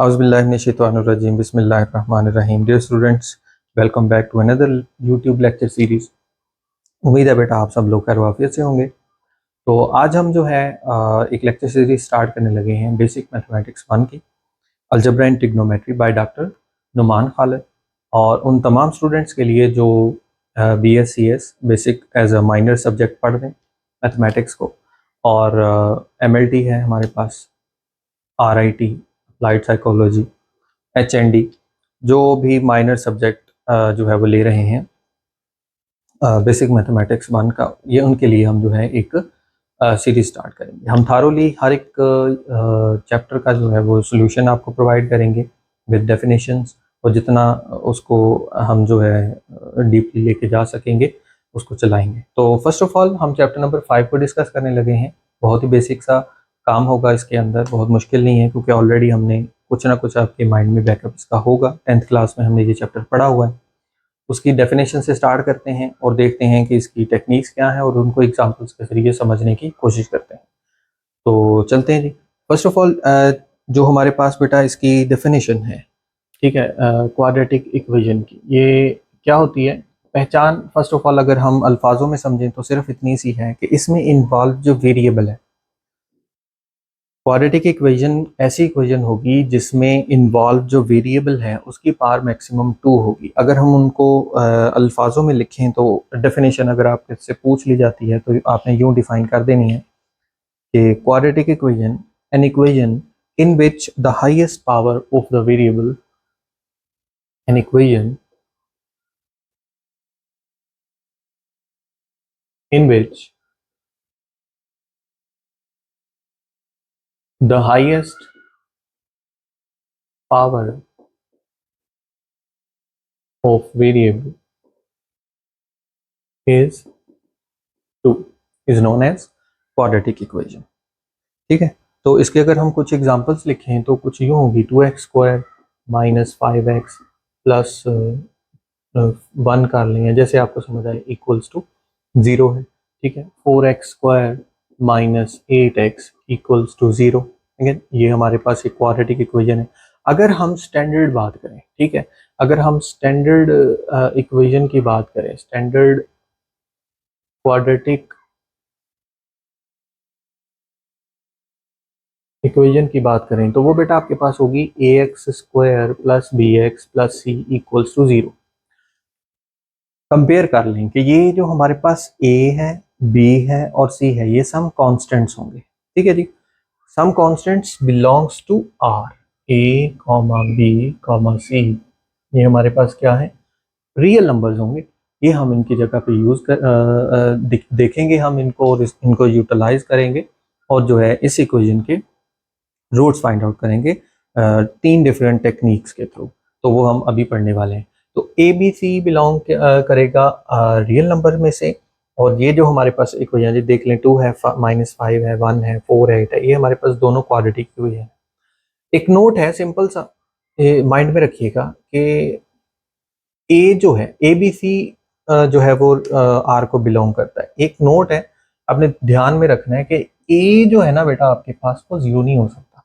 Auzubillahiminash-shaytanir-rajim. Bismillahir-rahmanir-rahim. Dear students, welcome back to another YouTube lecture series. उम्मीद है बेटा आप सब लोग खैर वाफियत से होंगे। तो आज हम जो है एक लेक्चर सीरीज स्टार्ट करने लगे हैं बेसिक मैथमेटिक्स 1 की algebra and trigonometry by doctor Numan Khalid, और उन तमाम स्टूडेंट्स के लिए जो BScs basic as a minor subject पढ़ रहे हैं मैथमेटिक्स को, और MLT है हमारे पास, RIT अप्लाइड साइकोलॉजी, HND जो भी माइनर सब्जेक्ट जो है वो ले रहे हैं बेसिक मैथमेटिक्स 1 का, ये उनके लिए हम जो है एक सीरीज स्टार्ट करेंगे। हम थारोली हर एक चैप्टर का जो है वो सॉल्यूशन आपको प्रोवाइड करेंगे विद डेफिनेशंस, और जितना उसको हम जो है डीपली लेके जा सकेंगे उसको चलाएंगे। तो फर्स्ट ऑफ ऑल हम चैप्टर नंबर 5 को डिस्कस करने लगे हैं। बहुत ही बेसिक सा काम होगा इसके अंदर, बहुत मुश्किल नहीं है क्योंकि ऑलरेडी हमने कुछ ना कुछ आपके माइंड में बैकअप इसका होगा। 10th क्लास में हमने ये चैप्टर पढ़ा हुआ है। उसकी डेफिनेशन से स्टार्ट करते हैं और देखते हैं कि इसकी टेक्निक्स क्या है और उनको एग्जांपल्स के जरिए समझने की कोशिश करते हैं। तो चलते हैं जी। फर्स्ट ऑफ ऑल जो हमारे पास बेटा इसकी डेफिनेशन है, ठीक है, क्वाड्रेटिक इक्वेशन की, ये क्या होती है पहचान। फर्स्ट ऑफ ऑल अगर हम अल्फाजों में समझें तो सिर्फ इतनी सी है कि इसमें इन्वॉल्व जो वेरिएबल है, क्वाड्रेटिक इक्वेशन ऐसी इक्वेशन होगी जिसमें इन्वॉल्व जो वेरिएबल है उसकी पावर मैक्सिमम 2 होगी। अगर हम उनको अल्फाजों में लिखें तो डेफिनेशन अगर आपसे पूछ ली जाती है तो आपने यूँ डिफाइन कर देनी है कि quadratic equation an equation in which the highest power of the variable, an equation in which the highest power of variable is 2 is known as quadratic equation। ठीक है, तो इसके अगर हम कुछ एग्जांपल्स लिखें तो कुछ यूँ होगी 2x² माइनस 5x प्लस 1 कर लें, जैसे आपको समझ आए, इक्वल्स टू 0 है। ठीक है, 4x² minus 8x equals to 0। Again ये हमारे पास एक क्वाड्रेटिक इक्वेशन है। अगर हम स्टैंडर्ड बात करें, ठीक है, अगर हम स्टैंडर्ड इक्वेशन की बात करें, स्टैंडर्ड क्वाड्रेटिक इक्वेशन की बात करें तो वो बेटा आपके पास होगी ax² plus bx plus c equals to 0। Compare कर लें कि ये जो हमारे पास a है, b है और c है, ये सम कांस्टेंट्स होंगे। ठीक है जी, some constants belongs to r, a, b, c, ये हमारे पास क्या है, रियल नंबर्स होंगे। ये हम इनकी जगह पे यूज़ कर देखेंगे हम इनको और इनको यूटिलाइज करेंगे और जो है इस इक्वेशन के रूट्स फाइंड आउट करेंगे 3 डिफरेंट टेक्निक्स के थ्रू। तो वो हम अभी पढ़ने वाले हैं। तो ABC बिलोंग करेगा रियल नंबर में से, और ये जो हमारे पास इक्वेशन देख लें, 2 है, -5 है, 1 है, 4 है, 8 है, ये हमारे पास दोनों क्वाड्रेटिक इक्वेशन है। एक नोट है सिंपल सा, माइंड में रखिएगा कि ए जो है ABC जो है वो R को बिलोंग करता है। एक नोट है, आपने ध्यान में रखना है कि ए जो है ना बेटा आपके पास वो 0 नहीं हो सकता।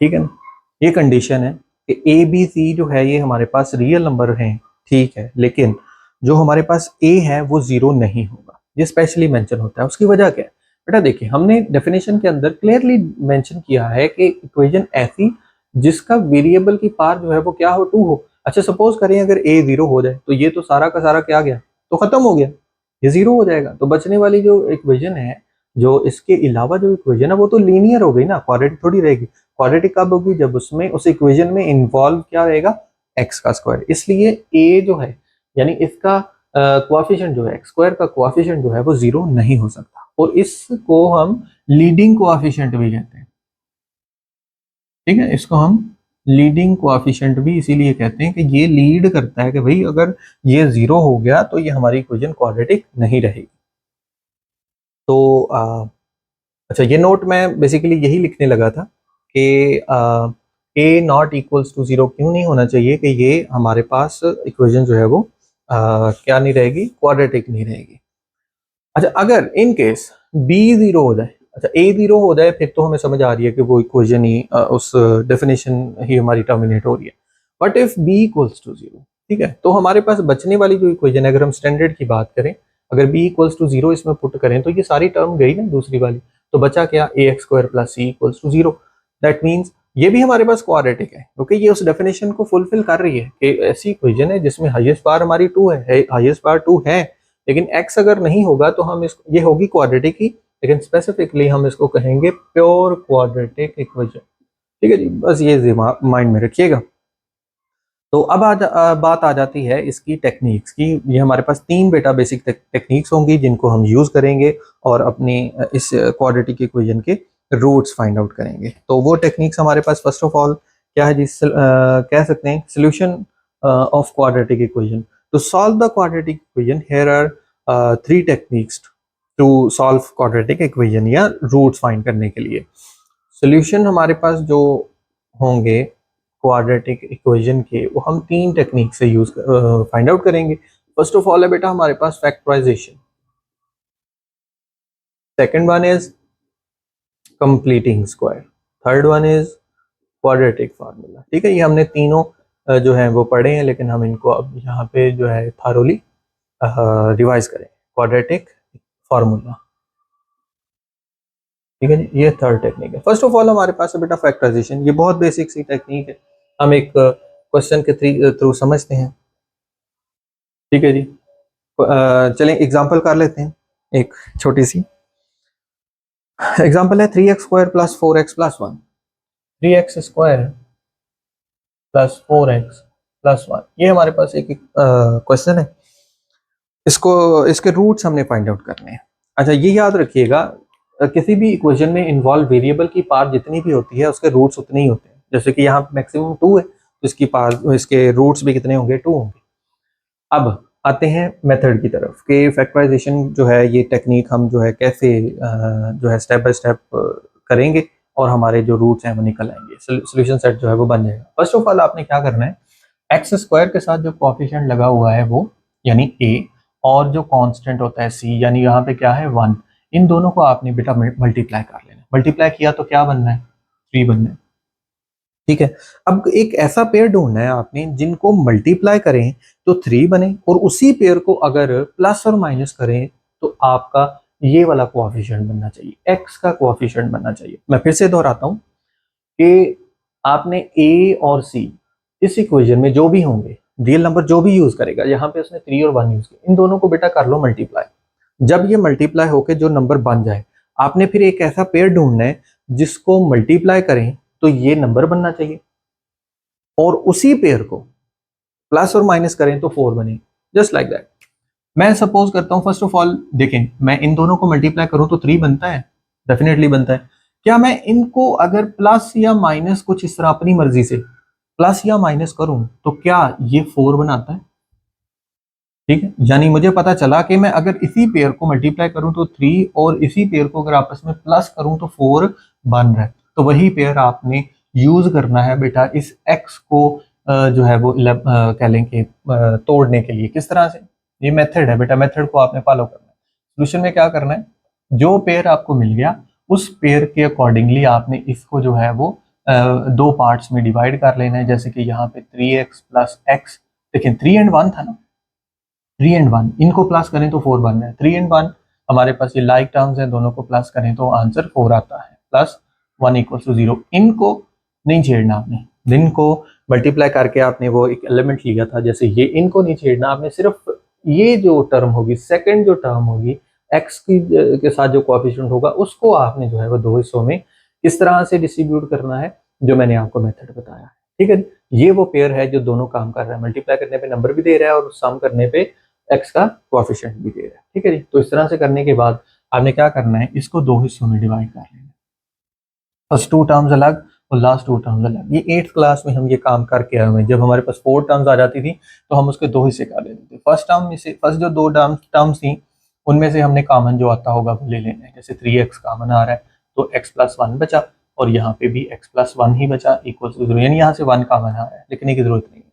ठीक है ना, ये कंडीशन है कि ABC जो है ये हमारे पास रियल नंबर हैं, ठीक है, लेकिन जो हमारे पास A है वो 0 नहीं होगा। ये स्पेशली मेंशन होता है। उसकी वजह क्या है बेटा, देखिए हमने डेफिनेशन के अंदर क्लियरली मेंशन किया है कि इक्वेशन ऐसी जिसका वेरिएबल की पावर जो है वो क्या हो, 2 हो। अच्छा सपोज करें अगर A 0 हो जाए तो ये तो सारा का सारा क्या गया, तो खत्म हो गया, ये 0 हो जाएगा। तो बचने वाली जो इक्वेशन है, जो इसके अलावा जो इक्वेशन है वो तो लीनियर हो गई ना, क्वाड्रेटिक थोड़ी रहेगी। क्वाड्रेटिक कब होगी, जब उसमें उस इक्वेशन में इन्वॉल्व क्या रहेगा, x का स्क्वायर। इसलिए a जो है यानी इसका कोएफिशिएंट जो है, x² का कोएफिशिएंट जो है वो 0 नहीं हो सकता, और इसको हम लीडिंग कोएफिशिएंट भी कहते हैं। ठीक है, इसको हम लीडिंग कोएफिशिएंट भी इसीलिए कहते हैं कि ये लीड करता है कि भाई अगर ये 0 हो गया तो ये हमारी इक्वेशन क्वाड्रेटिक नहीं रहेगी। तो अच्छा, ये नोट मैं बेसिकली यही लिखने लगा था कि a नॉट इक्वल्स टू 0 क्यों नहीं होना चाहिए, कि ये हमारे पास इक्वेशन जो है वो क्या नहीं रहेगी, क्वाड्रेटिक नहीं रहेगी। अच्छा, अगर इन केस b 0 हो जाए, अच्छा a 0 हो जाए फिर तो हमें समझ आ रही है कि वो इक्वेशन ही उस डेफिनेशन ही हमारी टर्मिनेट हो रही है। But if b equals to 0, ठीक है, तो हमारे पास बचने वाली जो इक्वेशन है, अगर हम स्टैंडर्ड की बात करें, अगर b इक्वल्स टू 0 इसमें पुट करें तो ये सारी टर्म गई ना दूसरी वाली, तो बचा क्या, ax square plus c equals to 0। That means ये भी हमारे पास क्वाड्रेटिक है, क्योंकि ये उस डेफिनेशन को फुलफिल कर रही है कि ऐसी इक्वेशन है जिसमें हाईएस्ट पावर हमारी 2 है, हाईएस्ट पावर 2 है, लेकिन x अगर नहीं होगा तो हम इसको, ये होगी क्वाड्रेटिक ही, लेकिन स्पेसिफिकली हम इसको कहेंगे प्योर क्वाड्रेटिक इक्वेशन। ठीक है जी, बस ये माइंड में रखिएगा। तो अब बात आ जाती है इसकी टेक्निक्स की। ये हमारे पास 3 बेटा बेसिक टेक्निक्स होंगी जिनको हम यूज करेंगे और अपनी इस क्वाड्रेटिक इक्वेशन के रूट्स फाइंड आउट करेंगे। तो वो टेक्निक्स हमारे पास फर्स्ट ऑफ ऑल क्या है जी, कह सकते हैं solution of quadratic equation. To solve the quadratic equation here are 3 techniques to solve quadratic equation या रूट्स फाइंड करने के लिए। सोल्यूशन हमारे पास जो होंगे क्वाड्रेटिक इक्वेशन के, वो हम 3 टेक्निक से यूज फाइंड आउट करेंगे। फर्स्ट ऑफ ऑल है बेटा हमारे पास factorisation, second one is completing square, third one is quadratic formula. ठीक है, ये हमने तीनों जो है वो पढ़े हैं, लेकिन हम इनको अब यहाँ पे जो है थारोली रिवाइज करें। क्वाड्रेटिक फार्मूला, ठीक है जी, ये थर्ड टेक्निक है। फर्स्ट ऑफ ऑल हमारे पास है बेटा फैक्टराइजेशन, ये बहुत बेसिक सी टेक्निक है, हम एक क्वेश्चन के थ्रू समझते हैं। ठीक है जी, चलें एग्जांपल कर लेते हैं। एक छोटी सी एग्जांपल है 3x square plus 4x plus 1। 3x square plus 4x plus 1, ये हमारे पास एक क्वेश्चन है। इसको इसके रूट्स हमने फाइंड आउट करने हैं। अच्छा ये याद रखिएगा, किसी भी इक्वेशन में इन्वॉल्व वेरिएबल की पावर जितनी भी होती है उसके रूट्स उतने ही होते हैं। जैसे कि यहाँ मैक्सिमम 2 है, तो इसकी पावर, इसके रूट्स भी कितने होंगे, 2 होंगे। अब आते हैं मेथड की तरफ कि फैक्टराइजेशन जो है ये टेक्निक हम जो है कैसे जो है स्टेप बाय स्टेप करेंगे और हमारे जो रूट्स हैं वो निकल आएंगे, सोल्यूशन सेट जो है वो बन जाएगा। फर्स्ट ऑफ ऑल आपने क्या करना है, एक्स स्क्वायर के साथ जो कोएफिशिएंट लगा हुआ है वो यानी a, और जो कांस्टेंट होता है c यानी यहाँ पे क्या है 1, इन दोनों को आपने बेटा मल्टीप्लाई कर लेना। मल्टीप्लाई किया तो क्या बनना है, 3 बनना है। ठीक है, अब एक ऐसा पेयर ढूंढना है आपने जिनको मल्टीप्लाई करें तो 3 बने, और उसी पेयर को अगर प्लस और माइनस करें तो आपका ये वाला कोएफिशिएंट बनना चाहिए, x का कोएफिशिएंट बनना चाहिए। मैं फिर से दोहराता हूँ कि आपने a और c इस इक्वेशन में जो भी होंगे, रियल नंबर जो भी यूज करेगा, यहाँ पे उसने 3 और 1 यूज किया, इन दोनों को बेटा कर लो मल्टीप्लाई। जब ये मल्टीप्लाई होके जो नंबर बन जाए, आपने फिर एक ऐसा पेयर ढूंढना है जिसको मल्टीप्लाई करें तो ये नंबर बनना चाहिए, और उसी पेयर को प्लस और माइनस करें तो 4 बने, जस्ट लाइक दैट। मैं सपोज करता हूँ, फर्स्ट ऑफ ऑल देखें, मैं इन दोनों को मल्टीप्लाई करूं तो 3 बनता है, डेफिनेटली बनता है। क्या मैं इनको अगर प्लस या माइनस कुछ इस तरह अपनी मर्जी से प्लस या माइनस करूं तो क्या ये 4 बनाता है? ठीक है, यानी मुझे पता चला कि मैं अगर इसी पेयर को मल्टीप्लाई करूं तो 3, और इसी पेयर को अगर आपस में प्लस करूं तो 4 बन रहा है। तो वही पेयर आपने यूज करना है बेटा इस x को जो है वो कह लें कि तोड़ने के लिए। किस तरह से, ये मेथड है बेटा, मेथड को आपने फॉलो करना है। सोल्यूशन में क्या करना है, जो पेयर आपको मिल गया उस पेयर के अकॉर्डिंगली आपने इसको जो है वो 2 पार्ट्स में डिवाइड कर लेना है। जैसे कि यहाँ पे 3x प्लस x, देखिए 3 एंड 1 था ना, 3 एंड 1 इनको प्लस करें तो 4 बन रहा है। 3 एंड 1 हमारे पास ये लाइक टर्म्स हैं, दोनों को प्लस करें तो आंसर 4 आता है, प्लस 1 इक्वल टू 0। इनको नहीं छेड़ना आपने, इनको मल्टीप्लाई करके आपने वो एक एलिमेंट लिया था, जैसे ये, इनको नहीं छेड़ना आपने, सिर्फ ये जो टर्म होगी, सेकंड जो टर्म होगी x की के साथ जो कोएफिशिएंट होगा उसको आपने जो है वो 2 हिस्सों में किस तरह से डिस्ट्रीब्यूट करना है, जो मैंने आपको मेथड बताया है। ठीक है, ये वो पेयर है जो दोनों काम कर रहा है, मल्टीप्लाई करने पे नंबर भी दे रहा है और सम करने पे x का कोएफिशिएंट भी दे रहा है। ठीक है जी, तो इस तरह से करने के बाद आपने क्या करना है, इसको 2 हिस्सों में डिवाइड कर लेना, फर्स्ट 2 टर्म्स अलग और लास्ट 2 टर्म्स अलग। ये 8th क्लास में हम ये काम करके आए हुए हैं। जब हमारे पास 4 टर्म्स आ जाती थी तो हम उसके 2 हिस्से कर लेते थे। फर्स्ट टर्म में से, फर्स्ट जो 2 टर्म्स थी उनमें से हमने कॉमन जो आता होगा वो ले लेना है। जैसे 3x कॉमन आ रहा है तो x प्लस 1 बचा, और यहाँ पे भी x प्लस 1 ही बचा इक्वल टू 0, यानी यहाँ से 1 कॉमन आ रहा है, लिखने की जरूरत नहीं है।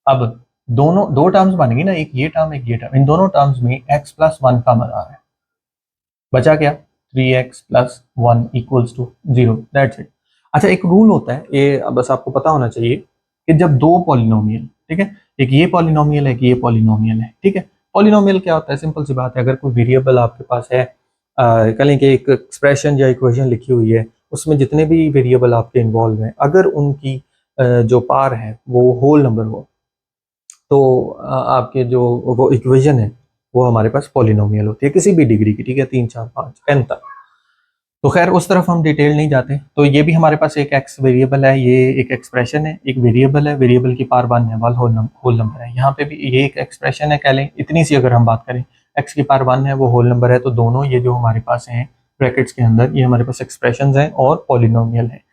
अब दोनों 2 टर्म्स बन गई ना, एक ये टर्म एक ये टर्म, इन दोनों टर्म्स में x प्लस 1 कॉमन आ रहा है, बचा क्या 3x + 1 = 0, दैट्स इट। अच्छा, एक रूल होता है, ये बस आपको पता होना चाहिए कि जब दो पॉलिनोमियल, ठीक है, एक ये पॉलिनोमियल है, एक ये पॉलिनोमियल है, ठीक है। पॉलिनोमियल क्या होता है, सिंपल सी बात है, अगर कोई वेरिएबल आपके पास है, कह लें कि एक एक्सप्रेशन या इक्वेशन लिखी हुई है, उसमें जितने भी वेरिएबल आपके इन्वॉल्व हैं, अगर उनकी जो पार है वो होल नंबर हो, तो आपके जो वो इक्वेशन है वो हमारे पास पॉलिनोमियल होती है किसी भी डिग्री की, ठीक है, 3 4 5 n तक। तो खैर उस तरफ हम डिटेल नहीं जाते। तो ये भी हमारे पास एक एक्स वेरिएबल है, ये एक एक्सप्रेशन है, एक वेरिएबल है, वेरिएबल की पार 1 है, होल नंबर है। यहाँ पे भी ये एक एक्सप्रेशन है, कह लें इतनी सी अगर हम बात करें, एक्स की पार 1 है, वो होल नंबर है। तो दोनों ये जो हमारे पास हैं ब्रैकेट्स के अंदर, ये हमारे पास एक्सप्रेशन हैं और पॉलिनोमियल है।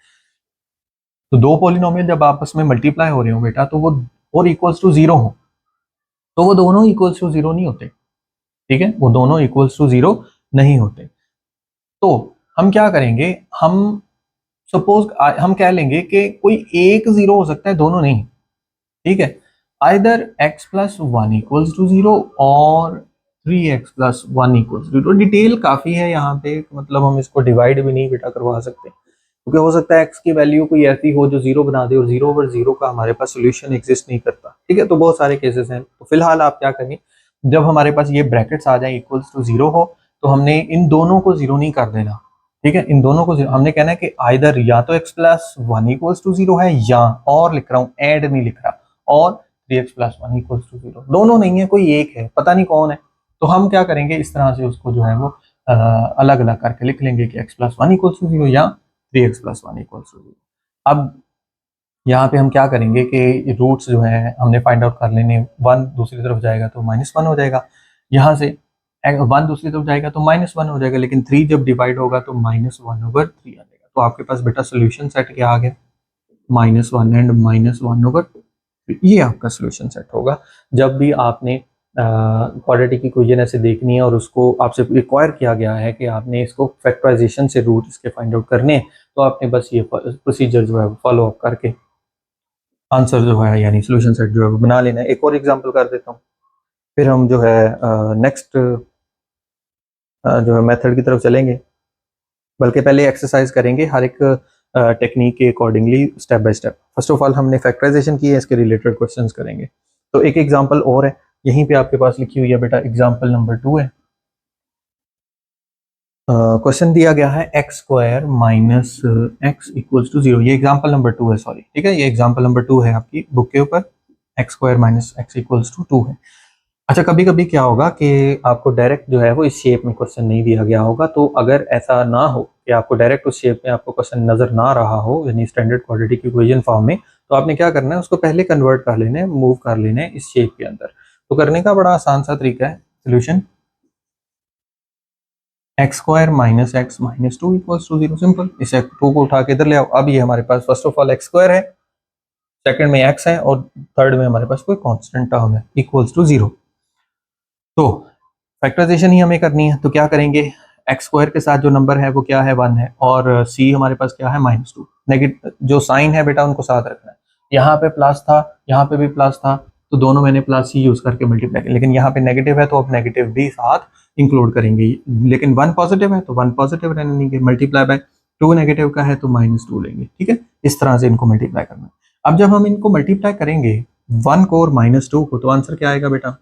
तो दो पॉलिनोमियल जब आपस में मल्टीप्लाई हो रहे हो बेटा, तो वो और इक्वल्स टू 0 हो, तो वो दोनों इक्वल्स टू 0 नहीं होते, ठीक है, वो दोनों इक्वल्स टू 0 नहीं होते। तो हम क्या करेंगे, हम सपोज हम कह लेंगे कि कोई एक 0 हो सकता है, दोनों नहीं, ठीक है। आइदर x + 1 = 0 और 3x + 1 = 0। डिटेल काफ़ी है यहाँ पे, मतलब हम इसको डिवाइड भी नहीं बेटा करवा सकते, क्योंकि हो सकता है x की वैल्यू कोई ऐसी हो जो 0 बना दे, और 0/0 का हमारे पास सोल्यूशन एग्जिस्ट नहीं करता, ठीक है। तो बहुत सारे केसेस हैं। तो फिलहाल आप क्या करेंगे, जब हमारे पास ये ब्रैकेट्स आ जाए इक्वल्स टू 0 हो, तो हमने इन दोनों को 0 नहीं कर देना, ठीक है। इन दोनों को हमने कहना है कि आइदर या तो x + 1 = 0 है, या और लिख रहा हूँ, ऐड नहीं लिख रहा, और 3x + 1 = 0, दोनों नहीं है, कोई एक है, पता नहीं कौन है। तो हम क्या करेंगे, इस तरह से उसको जो है वो अलग अलग करके लिख लेंगे कि x + 1 = 0 या 3x + 1 = 0। अब यहाँ पे हम क्या करेंगे कि रूट्स जो है हमने फाइंड आउट कर लेने, 1 दूसरी तरफ जाएगा तो -1 हो जाएगा, यहाँ से 1 दूसरी तरफ जाएगा तो -1 हो जाएगा, लेकिन 3 जब डिवाइड होगा तो -1/3 आ जाएगा। तो आपके पास बेटा सोल्यूशन सेट क्या आ गया, -1 एंड -1/3। ये आपका सोल्यूशन सेट होगा जब भी आपने क्वाड्रेटिक इक्वेशन ऐसे देखनी है और उसको आपसे रिक्वायर किया गया है कि आपने इसको फैक्टराइजेशन से रूट इसके फाइंड आउट करने हैं, तो आपने बस ये प्रोसीजर जो है फॉलो अप करके आंसर जो है यानी सोल्यूशन सेट जो है वो बना लेना है। एक और एग्जांपल कर देता हूँ, फिर हम जो है नेक्स्ट जो है मेथड की तरफ चलेंगे, बल्कि पहले एक्सरसाइज करेंगे हर एक टेक्निक के accordingly step by step. First of all हमने फैक्टराइजेशन की है, इसके रिलेटेड क्वेश्चंस करेंगे। तो एक एग्जांपल और है, यहीं पे आपके पास लिखी हुई है बेटा, एग्जांपल नंबर 2 है। क्वेश्चन दिया गया है x² - x = 0। ये एग्जांपल नंबर 2 है, सॉरी, ठीक है, ये एग्जांपल नंबर 2 है आपकी बुक के ऊपर, x² - x = 2 है। अच्छा, कभी कभी क्या होगा कि आपको डायरेक्ट जो है वो इस शेप में क्वेश्चन नहीं दिया गया होगा। तो अगर ऐसा ना हो कि आपको डायरेक्ट उस शेप में आपको क्वेश्चन नजर ना रहा हो, यानी स्टैंडर्ड क्वाड्रेटिक इक्वेशन फॉर्म में, तो आपने क्या करना है, उसको पहले कन्वर्ट कर लेना है, मूव कर लेना है इस शेप के अंदर। तो करने का बड़ा आसान सा तरीका है, सोल्यूशन x² - x - 2 = 0। सिंपल, इस 2 को उठा के इधर ले आओ। अब ये हमारे पास फर्स्ट ऑफ ऑल x² है, सेकंड में x है, और थर्ड में हमारे पास कोई कांस्टेंट टर्म है, = 0। तो फैक्टराइजेशन ही हमें करनी है, तो क्या करेंगे, x² के साथ जो नंबर है वो क्या है, 1 है, और c हमारे पास क्या है, -2। नेगेटिव जो साइन है बेटा उनको साथ रखना है। यहाँ पे प्लस था, यहाँ पे भी प्लस था, तो दोनों मैंने प्लस ही यूज करके मल्टीप्लाई किया, लेकिन यहाँ पे नेगेटिव है तो अब नेगेटिव भी साथ इंक्लूड करेंगे। लेकिन 1 पॉजिटिव है तो 1 पॉजिटिव रहने देंगे, मल्टीप्लाई बाय 2 नेगेटिव का है तो -2 लेंगे, ठीक है। इस तरह से इनको मल्टीप्लाई करना है। अब जब हम इनको मल्टीप्लाई करेंगे 1 को और -2 को, तो आंसर क्या आएगा बेटा,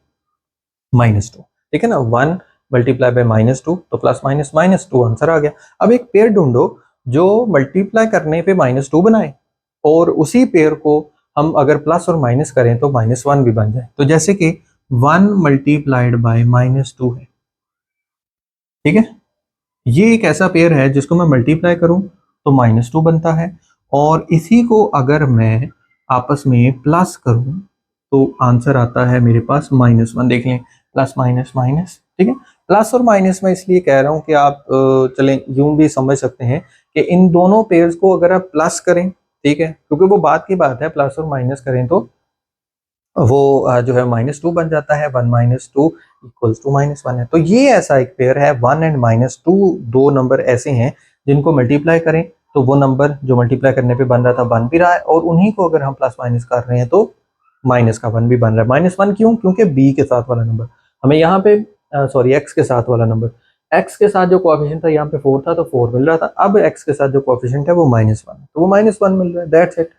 -2, ठीक है ना। 1 मल्टीप्लाई बाय -2 तो प्लस माइनस -2 आंसर आ गया। अब एक पेयर ढूंढो जो मल्टीप्लाई करने पे -2 बनाए, और उसी पेयर को हम अगर प्लस और माइनस करें तो -1 भी बन जाए। तो जैसे कि 1 मल्टीप्लाइड बाय -2 है, ठीक है, ये एक ऐसा पेयर है जिसको मैं मल्टीप्लाई करूं तो -2 बनता है, और इसी को अगर मैं आपस में प्लस करूं तो आंसर आता है मेरे पास -1। देख लें, प्लस माइनस माइनस, ठीक है। प्लस और माइनस में इसलिए कह रहा हूं कि आप चलें यूं भी समझ सकते हैं कि इन दोनों पेयर्स को अगर आप प्लस करें, ठीक है, क्योंकि वो बात की बात है, प्लस और माइनस करें तो वो जो है -2 बन जाता है। 1 - 2 = -1 है। तो ये ऐसा एक पेयर है, 1 एंड -2 दो नंबर ऐसे हैं जिनको मल्टीप्लाई करें तो वो नंबर जो मल्टीप्लाई करने पे बन रहा था बन भी रहा है, और उन्हीं को अगर हम प्लस माइनस कर रहे हैं तो माइनस का 1 भी बन रहा है। -1 क्यों, क्योंकि b के साथ वाला नंबर हमें यहाँ पे सॉरी x के साथ वाला नंबर, x के साथ जो कोएफिशिएंट था यहाँ पे 4 था तो 4 मिल रहा था, अब x के साथ जो कोएफिशिएंट है वो -1 तो वो -1 मिल रहा है, दैट्स इट।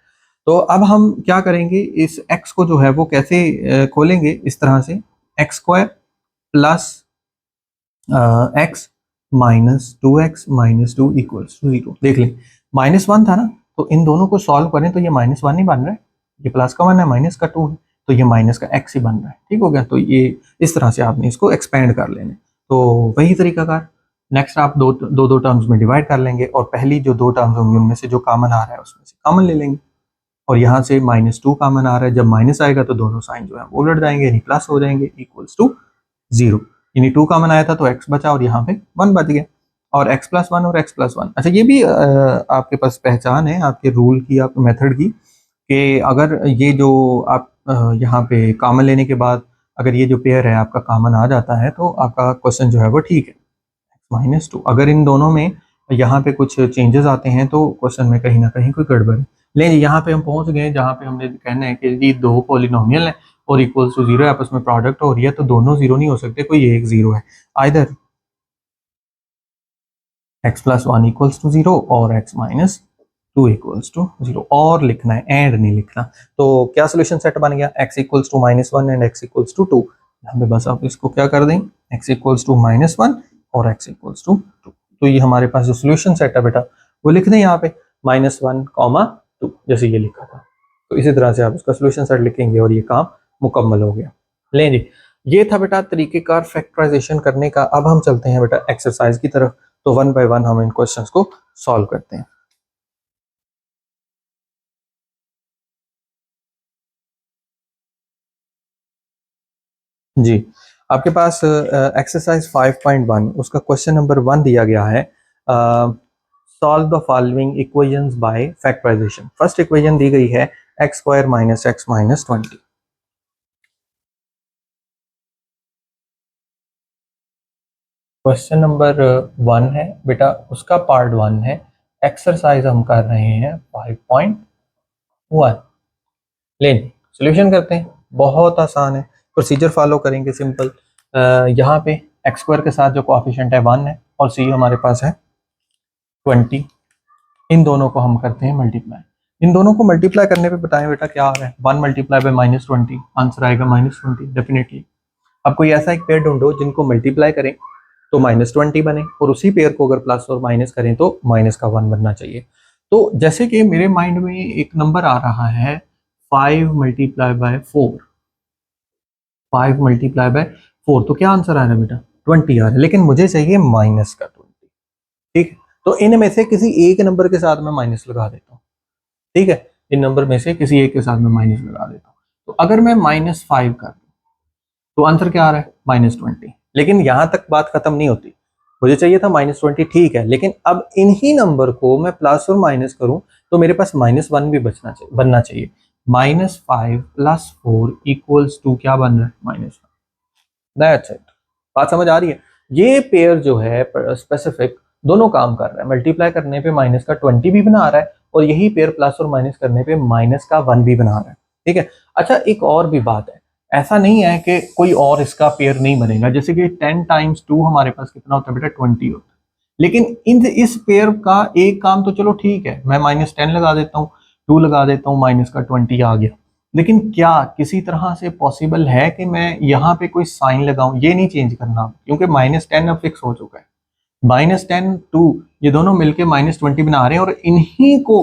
तो अब हम क्या करेंगे, इस x को जो है वो कैसे खोलेंगे, इस तरह से x² plus x minus 2x-2 equals to 0। देख लें -1 था ना, तो इन दोनों को सॉल्व करें तो ये -1 ही बन रहा है, ये प्लस का 1 है, माइनस का 2 है, तो ये माइनस का x ही बन रहा है। ठीक हो गया, तो ये इस तरह से आपने इसको एक्सपेंड कर लेना। तो वही तरीकाकार नेक्स्ट आप दो टर्म्स में डिवाइड कर लेंगे और पहली जो 2 टर्म्स होंगी उनमें से जो कॉमन आ रहा है उसमें से कॉमन ले लेंगे, और यहाँ से -2 कॉमन आ रहा है, जब माइनस आएगा तो दोनों साइन जो है वो उलट जाएंगे, यानी प्लस हो जाएंगे, इक्वल्स टू 0। यानी 2 कॉमन आया था तो x बचा और यहाँ पे 1 बच गया, और x+1 और x+1। अच्छा ये भी आपके पास पहचान है आपके रूल की, आपके मेथड की, कि अगर ये जो आप यहाँ पे कॉमन लेने के बाद अगर ये जो पेयर है आपका कॉमन आ जाता है तो आपका क्वेश्चन जो है वो ठीक है, -2। अगर इन दोनों में यहाँ पे कुछ चेंजेस आते हैं तो क्वेश्चन में कहीं ना कहीं कोई गड़बड़ है। लेकिन यहाँ पे हम पहुंच गए जहाँ पे हमने कहना है कि ये 2 पॉलिनोमियल है और इक्वल्स टू 0 आपस में प्रोडक्ट हो रही है, तो दोनों 0 नहीं हो सकते, कोई एक 0 है, आइदर x+1 इक्वल्स टू 0 और x-2 इक्वल्स टू 0, और लिखना है, एंड नहीं लिखना। तो क्या सोल्यूशन सेट बन गया, x equals to -1 and x equals to 2। यहाँ पे बस आप इसको क्या कर दें, x इक्वल्स टू -1 और x इक्वल्स टू 2। तो ये हमारे पास जो सोल्यूशन सेट है बेटा वो लिख दें यहाँ पे -1, 2, जैसे ये लिखा था। तो इसी तरह से आप इसका सोल्यूशन सेट लिखेंगे और ये काम मुकम्मल हो गया। लें जी, ये था बेटा तरीकेकार फैक्टराइजेशन करने का। अब हम चलते हैं बेटा एक्सरसाइज की तरफ, तो 1 बाय 1 हम इन क्वेश्चंस को सॉल्व करते हैं। जी, आपके पास एक्सरसाइज 5.1 उसका क्वेश्चन नंबर 1 दिया गया है, solve the following equations by factorisation. First equation दी गई है x² - x - 20। क्वेश्चन नंबर 1 है बेटा, उसका पार्ट 1 है, एक्सरसाइज हम कर रहे हैं 5.1। लें सोल्यूशन करते हैं, बहुत आसान है, प्रोसीजर फॉलो करेंगे सिंपल। यहाँ पे x² के साथ जो कोएफिशिएंट है 1 है और c हमारे पास है 20। इन दोनों को हम करते हैं मल्टीप्लाई। इन दोनों को मल्टीप्लाई करने पे बताएं बेटा क्या आ रहा है, 1 मल्टीप्लाई बाय -20, आंसर आएगा -20 डेफिनेटली। अब कोई ऐसा एक पेयर ढूंढो जिनको मल्टीप्लाई करें तो -20 बने, और उसी पेयर को अगर प्लस और माइनस करें तो माइनस का 1 बनना चाहिए। तो जैसे कि मेरे माइंड में एक नंबर आ रहा है 5 मल्टीप्लाई बाय 4, 5 मल्टीप्लाई बाय 4, तो क्या आंसर आ रहा है बेटा 20 आ रहा है, लेकिन मुझे चाहिए माइनस का 20। ठीक है, तो इनमें से किसी एक नंबर के साथ मैं माइनस लगा देता हूँ। ठीक है, इन नंबर में से किसी एक के साथ मैं माइनस लगा देता हूँ। तो अगर मैं -5 कर दूं तो आंसर क्या आ रहा है -20। लेकिन यहां तक बात खत्म नहीं होती, मुझे चाहिए था -20, ठीक है, लेकिन अब इन्हीं नंबर को मैं प्लस और माइनस करूं तो मेरे पास -1 भी बनना चाहिए। -5 + 4 इक्वल्स टू क्या बन रहा है -1। That's it. बात समझ आ रही है, ये पेयर जो है स्पेसिफिक दोनों काम कर रहा है, मल्टीप्लाई करने पे माइनस का 20 भी बना रहा है और यही पेयर प्लस और माइनस करने पे माइनस का 1 भी बना रहा है। ठीक है, अच्छा एक और भी बात है, ऐसा नहीं है कि कोई और इसका पेयर नहीं बनेगा, जैसे कि 10 × 2 हमारे पास कितना होता है बेटा 20 होता है, लेकिन इस पेयर का एक काम तो चलो ठीक है, मैं -10 लगा देता हूँ, 2 लगा देता हूँ, माइनस का 20 आ गया, लेकिन क्या किसी तरह से पॉसिबल है कि मैं यहाँ पे कोई साइन लगाऊं, ये नहीं चेंज करना, क्योंकि -10 अब फिक्स हो चुका है। -10 2 ये दोनों मिलके -20 बना रहे हैं और इन्हीं को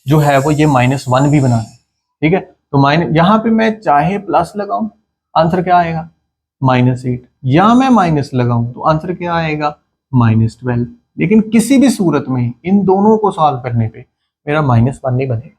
जो है वो ये -1 भी बना रहे हैं। ठीक है, तो माइनस यहाँ पे मैं चाहे प्लस लगाऊं, आंसर क्या आएगा -8, या मैं माइनस लगाऊं तो आंसर क्या आएगा -12। लेकिन किसी भी सूरत में इन दोनों को सॉल्व करने पे मेरा -1 नहीं बनेगा।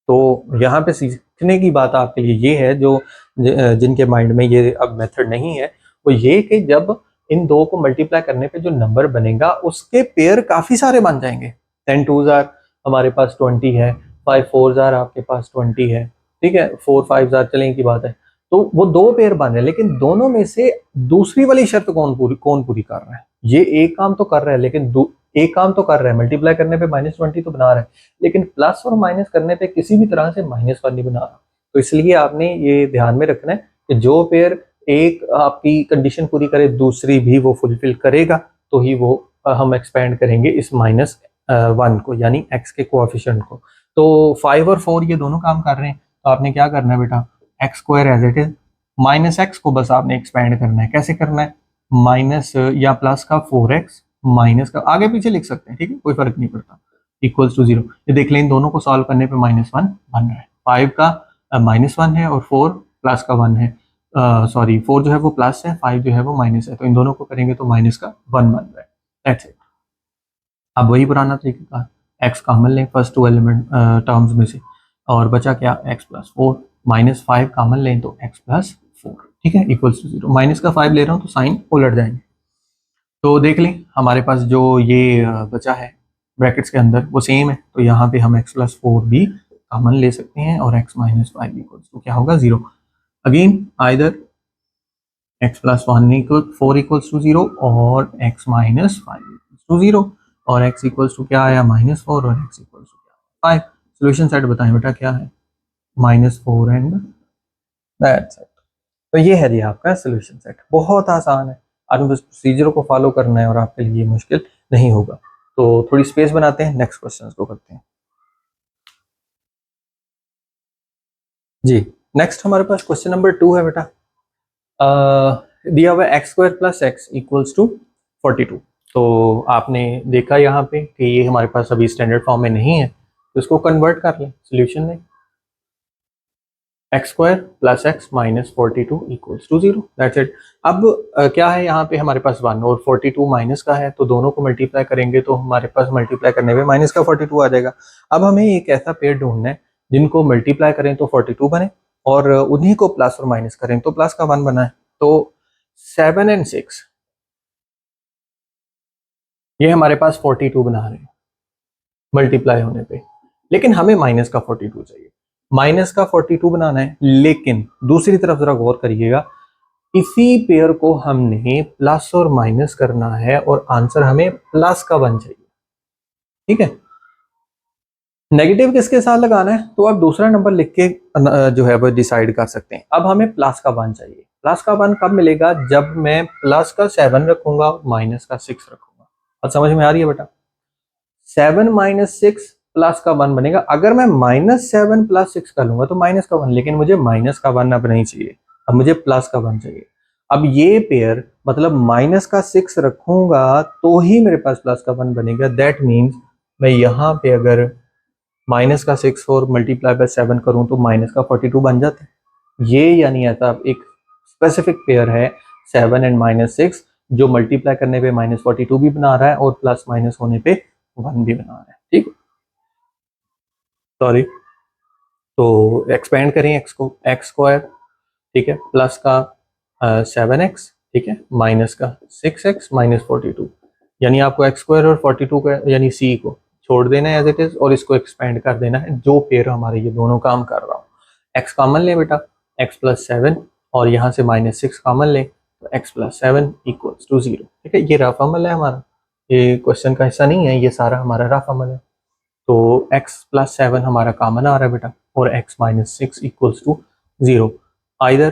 तो यहाँ पे सीखने की बात आपके लिए ये है, जो जिनके माइंड में ये अब मेथड नहीं है, वो ये कि जब इन दो को मल्टीप्लाई करने पे जो नंबर बनेगा उसके पेयर काफी सारे बन जाएंगे। 10 2s आर हमारे पास 20 है, 5 4s आर आपके पास 20 है, ठीक है, 4 5s आर चलें की बात है, तो वो दो पेयर बन रहे हैं, लेकिन दोनों में से दूसरी वाली शर्त कौन पूरी कर रहा है, ये एक काम तो कर रहा है, लेकिन एक काम तो कर रहा है, मल्टीप्लाई करने पे -20 तो बना रहा है, लेकिन प्लस और माइनस करने पे किसी भी तरह से -1 नहीं बना रहा। तो इसलिए आपने ये ध्यान में रखना है कि जो पेयर एक आपकी कंडीशन पूरी करे, दूसरी भी वो फुलफिल करेगा, तो ही वो हम एक्सपेंड करेंगे इस -1 को, यानी x के कोएफिशिएंट को। तो 5 और 4 ये दोनों काम कर रहे हैं, तो आपने क्या करना है बेटा, x² as it is, -x को बस आपने एक्सपेंड करना है। कैसे करना है, माइनस या प्लस का 4x माइनस का, आगे पीछे लिख सकते हैं, ठीक है, कोई फर्क नहीं पड़ता, इक्वल्स टू 0। ये देख लें, इन दोनों को सॉल्व करने पे -1 बन रहा है। 5 का -1 है और 4 प्लस का 1 है, सॉरी 4 जो है वो प्लस है, 5 जो है वो माइनस है, तो इन दोनों को करेंगे तो -1 बन रहा है। That's it. अब वही पुराना तरीका, x कॉमन लें फर्स्ट 2 एलिमेंट टर्म्स में से, और बचा क्या, x प्लस 4, -5 कॉमन लें तो x प्लस 4, ठीक है, इक्वल्स टू 0। माइनस का 5 ले रहा हूँ तो साइन उलट जाएंगे। तो देख लें हमारे पास जो ये बचा है ब्रैकेट्स के अंदर वो सेम है, तो यहाँ पे हम x प्लस 4 भी कॉमन ले सकते हैं, और x माइनस 5 इक्वल्स टू क्या होगा, 0। Again either x plus 1 equal 4 equals to 0 और x माइनस 5 इक्वल्स टू 0, और x इक्वल्स टू क्या आया, -4, और x इक्वल्स टू क्या 5। सोल्यूशन सेट बताएं बेटा क्या है, -4 एंड दैट्स इट। तो ये है जी आपका सोल्यूशन सेट, बहुत आसान है, आपने बस प्रोसीजर को फॉलो करना है और आपके लिए मुश्किल नहीं होगा। तो थोड़ी स्पेस बनाते हैं, नेक्स्ट क्वेश्चन को करते हैं जी। नेक्स्ट हमारे पास क्वेश्चन नंबर 2 है बेटा, दिया हुआ x² plus x equals to 42। तो आपने देखा यहाँ पे कि ये हमारे पास अभी स्टैंडर्ड फॉर्म में नहीं है, तो इसको कन्वर्ट कर लें सोल्यूशन में, x² plus x minus 42 equals to 0, that's it. अब क्या है यहाँ पे हमारे पास 1 और 42 माइनस का है, तो दोनों को मल्टीप्लाई करेंगे तो हमारे पास मल्टीप्लाई करने में माइनस का 42 आ जाएगा। अब हमें एक ऐसा पेयर ढूंढना है जिनको मल्टीप्लाई करें तो 42 बने, और उन्हीं को प्लस और माइनस करें तो प्लस का 1 बना है। तो 7 एंड 6 ये हमारे पास 42 बना रहे हैं मल्टीप्लाई होने पे, लेकिन हमें माइनस का 42 चाहिए। माइनस का 42 बनाना है, लेकिन दूसरी तरफ जरा गौर करिएगा, इसी पेयर को हमने प्लस और माइनस करना है, और आंसर हमें प्लस का 1 चाहिए, ठीक है। नेगेटिव किसके साथ लगाना है, तो आप दूसरा नंबर लिख के जो है वो डिसाइड कर सकते हैं। अब हमें प्लस का 1 चाहिए। प्लस का 1 कब मिलेगा, जब मैं प्लस का 7 रखूंगा, माइनस का 6 रखूंगा। अब समझ में आ रही है बेटा, 7 माइनस 6 प्लस का 1 बनेगा। अगर मैं -7 प्लस 6 कर लूंगा तो माइनस का 1, लेकिन मुझे माइनस का 1 अब नहीं चाहिए, अब मुझे प्लस का 1 चाहिए। अब ये पेयर मतलब माइनस का 6 रखूंगा तो ही मेरे पास प्लस का 1 बनेगा। दैट मीन्स मैं यहाँ पे अगर माइनस का 6 और मल्टीप्लाई बाय 7 करूं तो माइनस का 42 बन जाता है। ये यानी ऐसा एक स्पेसिफिक पेयर है 7 एंड -6, जो मल्टीप्लाई करने पे -42 भी बना रहा है और प्लस माइनस होने पे 1 भी बना रहा है, ठीक है। सॉरी, तो एक्सपेंड करें x को, x², ठीक है, प्लस का 7x, ठीक है, माइनस का 6x माइनस 42, यानी आपको x² और 42 का यानी c को छोड़ देना है एज इट इज, और इसको एक्सपेंड कर देना है, जो पेयर हमारे ये दोनों काम कर रहा हूँ। x कॉमन लें बेटा, x प्लस 7, और यहाँ से -6 कॉमन लें तो x प्लस 7 इक्वल्स टू 0, ठीक है। ये रफ अमल है हमारा, ये क्वेश्चन का हिस्सा नहीं है, ये सारा हमारा रफ अमल है। तो x प्लस 7 हमारा कॉमन आ रहा है बेटा, और x minus 6 equals to 0, either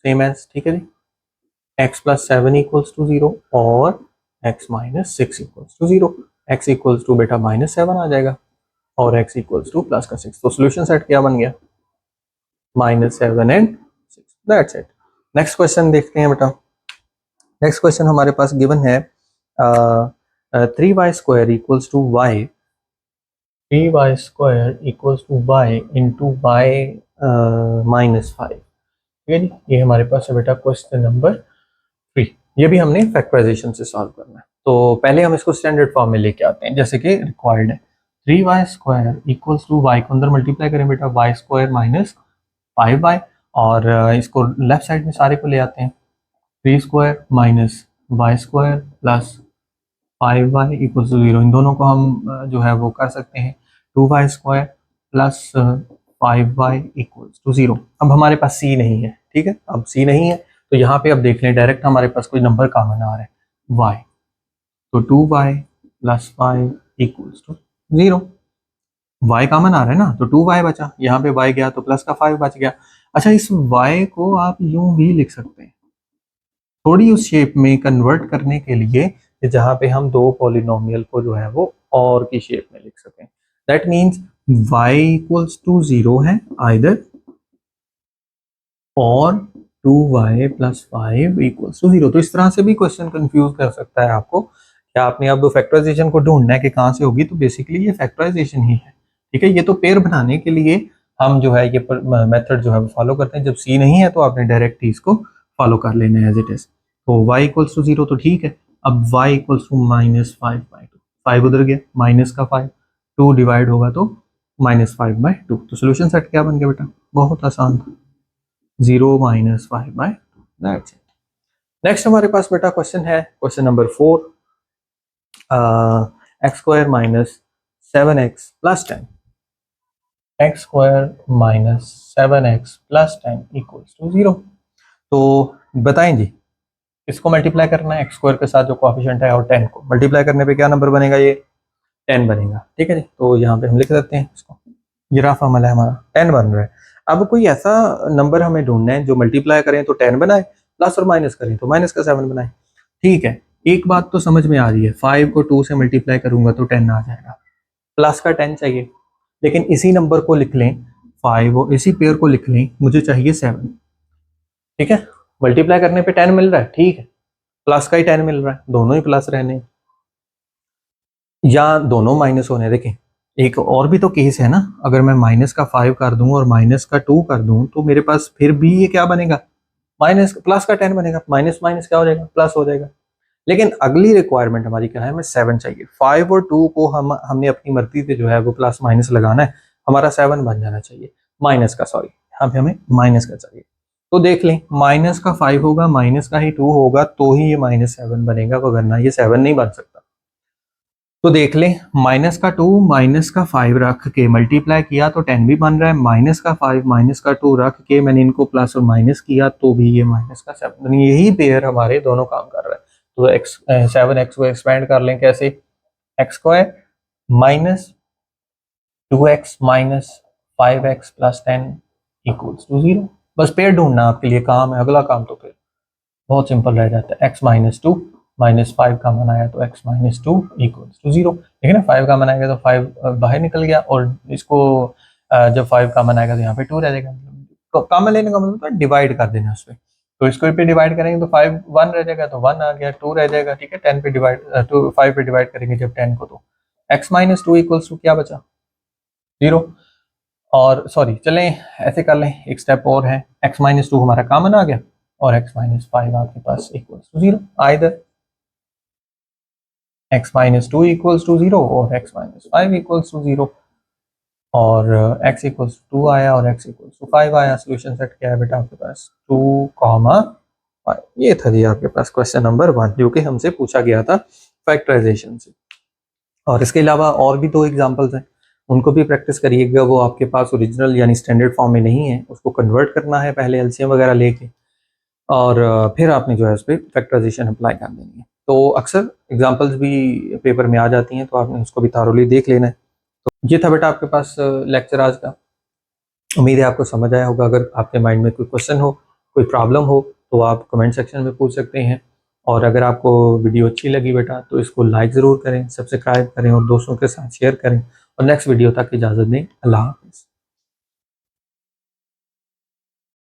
same as, ठीक है जी, x प्लस 7 इक्वल्स टू 0 और x minus 6 equals to 0। x equals to बेटा -7 आ जाएगा, और x इक्वल्स टू प्लस का 6। तो सोल्यूशन सेट क्या बन गया, -7 and 6, that's it. Next question देखते हैं बेटा। नेक्स्ट क्वेश्चन हमारे पास गिवन है 3y² equals to y, 3y² equals to y into y -5, ठीक है जी। ये हमारे पास है बेटा क्वेश्चन नंबर 3। ये भी हमने फैक्टराइजेशन से सॉल्व करना है, तो पहले हम इसको स्टैंडर्ड फॉर्म में लेके आते हैं जैसे कि रिक्वायर्ड है। 3y² इक्वल्स टू y को अंदर मल्टीप्लाई करें बेटा, y² माइनस 5y, और इसको लेफ्ट साइड में सारे को ले आते हैं, 3² minus y² plus 5y equals to 0। इन दोनों को हम जो है वो कर सकते हैं, 2y² plus 5y equals to 0। अब हमारे पास c नहीं है, ठीक है, अब c नहीं है तो यहाँ पे अब देख लें डायरेक्ट हमारे पास कोई नंबर कॉमन आ रहा है y, तो 2y plus 5 equals to 0। y common आ रहा है ना, तो 2y बचा, यहाँ पे y गया तो प्लस का 5 बच गया। अच्छा, इस y को आप यूं भी लिख सकते हैं, थोड़ी उस शेप में कन्वर्ट करने के लिए कि जहाँ पे हम दो पॉलिनोमियल को जो है वो और की शेप में लिख सकें। That means y equals to 0 है आइदर, और 2y प्लस 5 इक्वल्स टू 0। तो इस तरह से भी क्वेश्चन कंफ्यूज कर सकता है आपको कि आपने अब फैक्टराइजेशन को ढूंढना है कि कहाँ से होगी, तो बेसिकली ये फैक्टराइजेशन ही है। ठीक है, ये तो पेयर बनाने के लिए हम जो है ये मेथड जो है वो फॉलो करते हैं। जब c नहीं है तो आपने डायरेक्ट इसको फॉलो कर लेना है एज इट इज। तो y इक्वल्स टू 0 तो ठीक है। अब y इक्वल्स टू -5/2, 5 उधर गया, माइनस का 5, 2 डिवाइड होगा तो -5/2। तो सोल्यूशन सेट क्या बन गया बेटा, बहुत आसान था, 0 -5/2। That's it. नेक्स्ट हमारे पास बेटा क्वेश्चन है, question number 4, x² - 7x + 10, x² - 7x + 10 = 0। तो बताएं जी, इसको मल्टीप्लाई करना है x² के साथ जो कोएफिशिएंट है और 10 को मल्टीप्लाई करने पे क्या नंबर बनेगा, ये 10 बनेगा। ठीक है जी, तो यहाँ पे हम लिख देते हैं इसको, ये रहा फॉर्मूला है हमारा, 10 बन रहा है। अब कोई ऐसा नंबर हमें ढूंढना है जो मल्टीप्लाई करें तो 10 बनाए, प्लस और माइनस करें तो माइनस का 7 बनाए। ठीक है, एक बात तो समझ में आ रही है, 5 को 2 से मल्टीप्लाई करूंगा तो 10 आ जाएगा, प्लस का 10 चाहिए। लेकिन इसी नंबर को लिख लें 5 और इसी पेयर को लिख लें, मुझे चाहिए 7। ठीक है, मल्टीप्लाई करने पे 10 मिल रहा है, ठीक है, प्लस का ही 10 मिल रहा है, दोनों ही प्लस रहने या दोनों माइनस होने। देखें, एक और भी तो केस है ना, अगर मैं माइनस का 5 कर दूं और माइनस का 2 कर दूं तो मेरे पास फिर भी ये क्या बनेगा, माइनस प्लस का 10 बनेगा, माइनस माइनस क्या हो जाएगा, प्लस हो जाएगा। लेकिन अगली रिक्वायरमेंट हमारी क्या है, हमें 7 चाहिए। 5 और 2 को हमने अपनी मर्जी से जो है वो प्लस माइनस लगाना है, हमारा 7 बन जाना चाहिए, माइनस का, सॉरी यहाँ पे हमें माइनस का चाहिए। तो देख लें, माइनस का 5 होगा, माइनस का ही 2 होगा तो ही ये -7 बनेगा, वरना ये 7 नहीं बन सकता। तो देख लें, माइनस का 2 माइनस का 5 रख के मल्टीप्लाई किया तो 10 भी बन रहा है, माइनस का 5 माइनस का 2 रख के मैंने इनको प्लस और माइनस किया तो भी ये माइनस का 7, यही पेयर हमारे दोनों काम कर रहा है। तो 7x को एक्सपेंड कर लें, कैसे, x² - 2x - 5x + 10 = 0। बस पेयर ढूंढना आपके लिए काम है, अगला काम तो फिर बहुत सिंपल रह जाता है। x - 2 - 5 का मन आया तो x - 2 = 0। देखिए ना, 5 का मन आएगा तो 5 बाहर निकल गया, और इसको जब 5 का मन आएगा तो यहाँ पे 2 रह जाएगा। तो कॉमन लेने का मतलब है डिवाइड कर देना उस पर। तो इसको पे डिवाइड करेंगे तो 5 1 रह जाएगा, तो 1 आ गया, 2 रह जाएगा। ठीक है, 10 पे डिवाइड 5 पे डिवाइड करेंगे जब 10 को, तो x - 2 = क्या बचा, 0। और सॉरी, चलें ऐसे कर लें, एक स्टेप और है, x - 2 हमारा कॉमन आ गया और x - 5 आपके पास = 0। आइदर x - 2 = 0 और x - 5 = 0, और x = 2 आया और x = 5 आया। सोल्यूशन सेट क्या है बेटा आपके पास, 2, 5। ये था जी आपके पास क्वेश्चन नंबर 1, जो कि हमसे पूछा गया था फैक्टराइजेशन से। और इसके अलावा और भी 2 एग्जांपल्स हैं, उनको भी प्रैक्टिस करिएगा। वो आपके पास ओरिजिनल यानी स्टैंडर्ड फॉर्म में नहीं है, उसको कन्वर्ट करना है पहले एलसीएम वगैरह लेके, और फिर आपने जो है उस पर फैक्टराइजेशन अप्लाई कर देनी है। तो अक्सर एग्जांपल्स भी पेपर में आ जाती हैं, तो आपने उसको भी थारोली देख लेना है। तो ये था बेटा आपके पास लेक्चर आज का। उम्मीद है आपको समझ आया होगा। अगर आपके माइंड में कोई क्वेश्चन हो, कोई प्रॉब्लम हो, तो आप कमेंट सेक्शन में पूछ सकते हैं। और अगर आपको वीडियो अच्छी लगी बेटा तो इसको लाइक ज़रूर करें, सब्सक्राइब करें और दोस्तों के साथ शेयर करें। और नेक्स्ट वीडियो तक इजाज़त दें। अल्लाह हाफ़िज़।